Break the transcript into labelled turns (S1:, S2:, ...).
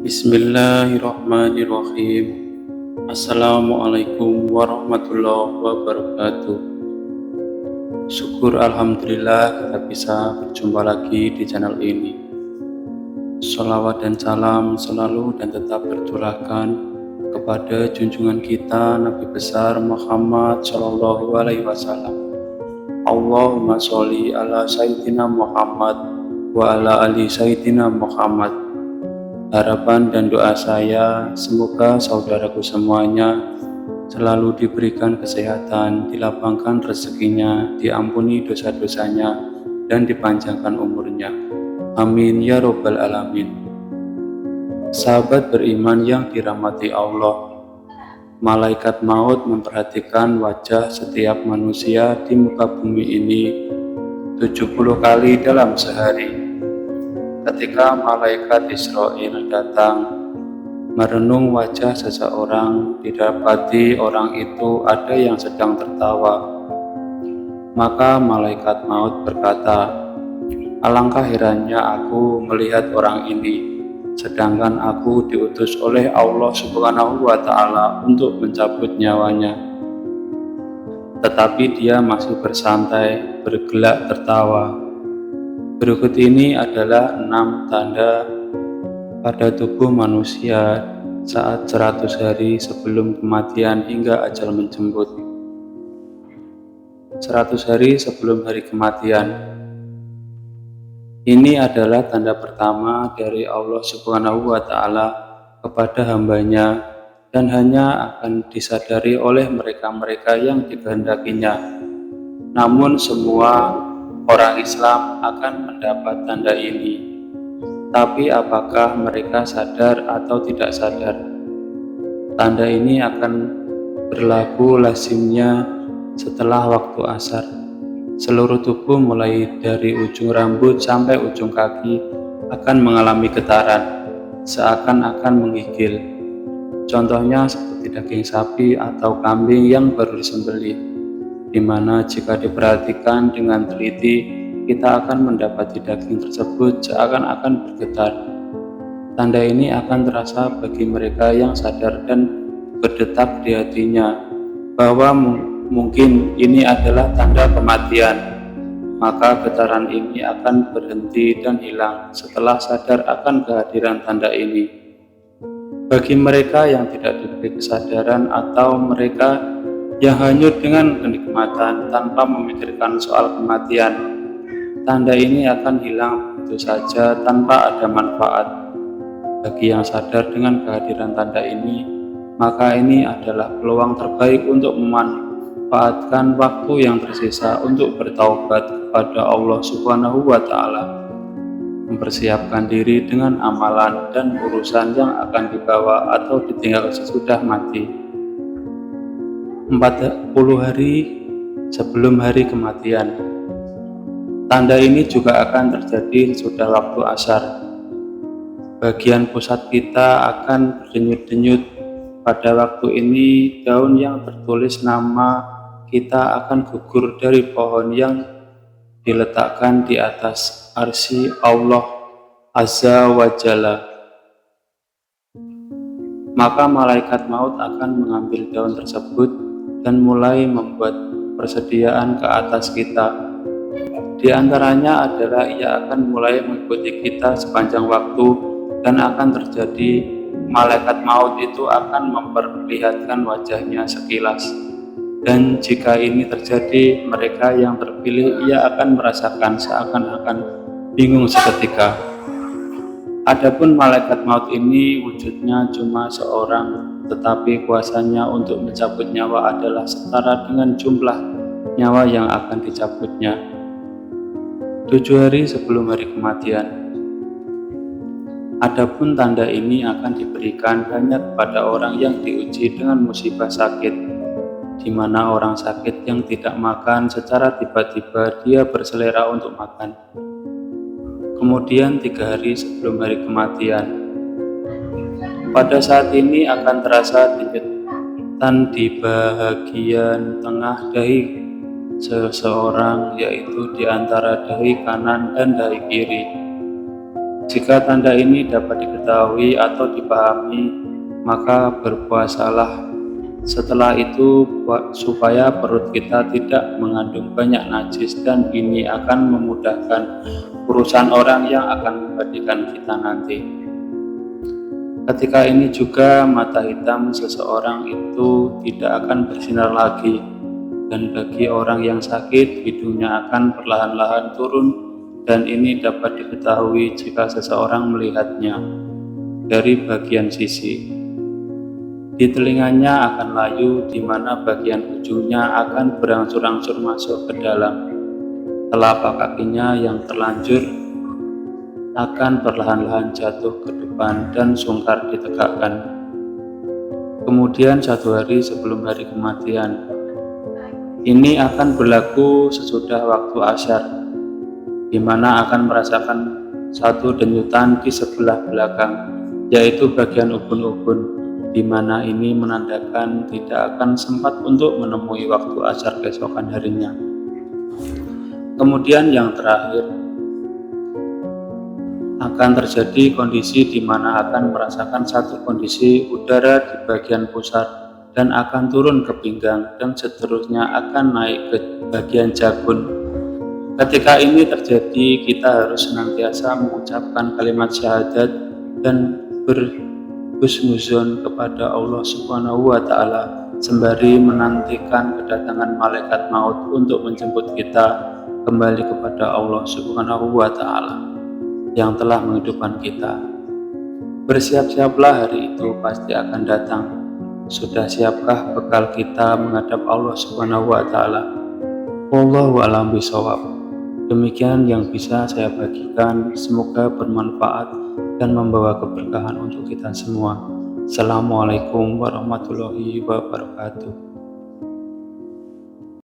S1: Bismillahirrahmanirrahim. Assalamualaikum warahmatullahi wabarakatuh. Syukur Alhamdulillah kita bisa berjumpa lagi di channel ini. Sholawat dan salam selalu dan tetap tercurahkan kepada junjungan kita Nabi besar Muhammad Shallallahu Alaihi Wasallam. Allahumma sholli ala Sayyidina Muhammad wa ala ali Sayyidina Muhammad. Harapan dan doa saya semoga saudaraku semuanya selalu diberikan kesehatan, dilapangkan rezekinya, diampuni dosa-dosanya, dan dipanjangkan umurnya. Amin ya robbal alamin. Sahabat beriman yang dirahmati Allah, malaikat maut memperhatikan wajah setiap manusia di muka bumi ini 70 kali dalam sehari. Ketika malaikat Israel datang merenung wajah seseorang, didapati orang itu ada yang sedang tertawa. Maka malaikat maut berkata, "Alangkah herannya aku melihat orang ini, sedangkan aku diutus oleh Allah Subhanahu wa Ta'ala untuk mencabut nyawanya. Tetapi dia masih bersantai, bergelak tertawa." Berikut ini adalah 6 tanda pada tubuh manusia saat 100 hari sebelum kematian hingga ajal menjemput. 100 hari sebelum hari kematian. Ini adalah tanda pertama dari Allah Subhanahu wa Ta'ala kepada hambanya dan hanya akan disadari oleh mereka-mereka yang dikehendakinya. Namun semua orang Islam akan mendapat tanda ini, tapi apakah mereka sadar atau tidak sadar? Tanda ini akan berlaku lazimnya setelah waktu asar. Seluruh tubuh mulai dari ujung rambut sampai ujung kaki akan mengalami getaran, seakan-akan menggigil. Contohnya seperti daging sapi atau kambing yang baru disembelih, di mana jika diperhatikan dengan teliti, kita akan mendapati daging tersebut seakan-akan bergetar. Tanda ini akan terasa bagi mereka yang sadar dan berdetak di hatinya bahwa mungkin ini adalah tanda kematian. Maka getaran ini akan berhenti dan hilang setelah sadar akan kehadiran tanda ini. Bagi mereka yang tidak diberi kesadaran atau mereka yang hanyut dengan kenikmatan tanpa memikirkan soal kematian, tanda ini akan hilang begitu saja tanpa ada manfaat. Bagi yang sadar dengan kehadiran tanda ini, maka ini adalah peluang terbaik untuk memanfaatkan waktu yang tersisa untuk bertaubat kepada Allah Subhanahu wa Ta'ala, mempersiapkan diri dengan amalan dan urusan yang akan dibawa atau ditinggal sesudah mati. 40 hari sebelum hari kematian. Tanda ini juga akan terjadi sesudah waktu asar. Bagian pusat kita akan berdenyut-denyut. Pada waktu ini daun yang tertulis nama kita akan gugur dari pohon yang diletakkan di atas arsy Allah Azza wa Jalla. Maka malaikat maut akan mengambil daun tersebut dan mulai membuat persediaan ke atas kita. Di antaranya adalah ia akan mulai mengikuti kita sepanjang waktu dan akan terjadi malaikat maut itu akan memperlihatkan wajahnya sekilas. Dan jika ini terjadi, mereka yang terpilih ia akan merasakan seakan-akan bingung seketika. Adapun malaikat maut ini wujudnya cuma seorang, tetapi kuasanya untuk mencabut nyawa adalah setara dengan jumlah nyawa yang akan dicabutnya. 7 hari sebelum hari kematian. Adapun tanda ini akan diberikan hanya kepada orang yang diuji dengan musibah sakit, di mana orang sakit yang tidak makan secara tiba-tiba dia berselera untuk makan. Kemudian 3 hari sebelum hari kematian. Pada saat ini akan terasa denyutan di bagian tengah dahi seseorang, yaitu di antara dahi kanan dan dahi kiri. Jika tanda ini dapat diketahui atau dipahami, maka berpuasalah setelah itu supaya perut kita tidak mengandung banyak najis, dan ini akan memudahkan urusan orang yang akan membadikan kita nanti. Ketika ini juga mata hitam seseorang itu tidak akan bersinar lagi, dan bagi orang yang sakit hidungnya akan perlahan-lahan turun, dan ini dapat diketahui jika seseorang melihatnya dari bagian sisi. Di telinganya akan layu, di mana bagian ujungnya akan berangsur-angsur masuk ke dalam. Telapak kakinya yang terlanjur akan perlahan-lahan jatuh ke depan dan sungkar ditegakkan. Kemudian 1 hari sebelum hari kematian. Ini akan berlaku sesudah waktu asyar, di mana akan merasakan satu denyutan di sebelah belakang, yaitu bagian ubun-ubun, di mana ini menandakan tidak akan sempat untuk menemui waktu asyar keesokan harinya. Kemudian yang terakhir, akan terjadi kondisi di mana akan merasakan satu kondisi udara di bagian pusat dan akan turun ke pinggang, dan seterusnya akan naik ke bagian jabun. Ketika ini terjadi, kita harus senantiasa mengucapkan kalimat syahadat dan berhusnuzon kepada Allah Subhanahu wa Ta'ala, sembari menantikan kedatangan malaikat maut untuk menjemput kita kembali kepada Allah Subhanahu wa Ta'ala yang telah menghidupkan kita. Bersiap-siaplah, hari itu pasti akan datang. Sudah siapkah bekal kita menghadap Allah Subhanahu wa Ta'ala? Wallahu a'lam bishawab. Demikian yang bisa saya bagikan, semoga bermanfaat dan membawa keberkahan untuk kita semua. Assalamualaikum warahmatullahi wabarakatuh.